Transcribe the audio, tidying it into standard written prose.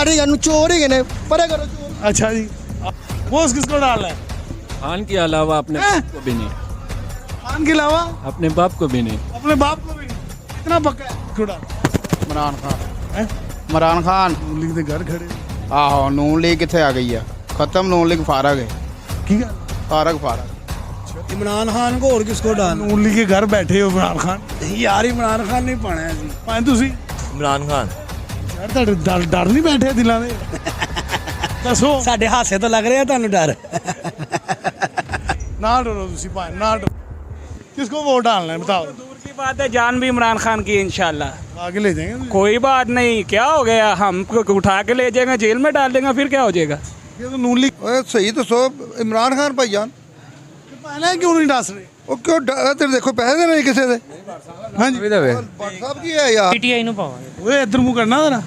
मारे चोर ही ने परे करो चोर। अच्छा जी, वोट किसको डालना है? खान के अलावा अपने बाप को भी नहीं, खान के अलावा अपने बाप को भी नहीं। अपने बाप को भी नहीं। इतना पक्का है किसको डालना? इमरान खान। हैं? इमरान खान। नून लीग ਦੇ ਘਰ ਖੜੇ ਆਹੋ ਨੂਨ ਲੀਗ ਕਿੱਥੇ ਆ ਗਈ ਆ, ਖਤਮ ਨੂਨ ਲੀਗ ਫਾਰਗ ਹੈ, ਕੀ ਗੱਲ? फारग। इमरान खान को और किसको डालना? ਨੂਨ ਲੀਗ ਦੇ ਘਰ बैठे हो इमरान खान यार इमरान खान नहीं पाना है जी। ਭਾਵੇਂ ਤੁਸੀਂ इमरान खान ਯਾਰ ਤੁਹਾਡੇ ਡਰ ਨਹੀਂ ਬੈਠੇ ਦਿਲਾਂ ਦੇ? ਦੱਸੋ ਸਾਡੇ ਹਾਸੇ ਤੋਂ ਲੱਗ ਰਿਹਾ ਤੁਹਾਨੂੰ ਡਰ। ਨਾ ਡਰੋ ਤੁਸੀਂ ਭਾਵੇਂ ਨਾ ਡਰੋ। किसको वोट डालना है बताओ? दूर की बात है, जान भी इमरान खान की इंशाल्लाह। आगे ले जाएंगे कोई बात नहीं, क्या हो गया, हम उठा के ले जाएंगे जेल में डाल देंगे, फिर क्या हो जाएगा? ये तो नून लीग ਓਏ ਸਹੀ ਦੱਸੋ ਇਮਰਾਨ ਖਾਨ ਭਾਈਜਾਨ पहले क्यों नहीं डाल रहे? ਉਹ ਕਿਉਂ ਤੇ ਦੇਖੋ ਪੈਸੇ ਦੇ ਨਹੀਂ ਕਿਸੇ ਦੇ। हाँ जी ਭੱਟ ਸਾਹਿਬ ਕੀ ਹੈ ਯਾਰ। ਪੀਟੀਆਈ ਨੂੰ ਪਾਵਾਂਗੇ। ओए इधर मुंह करना जरा।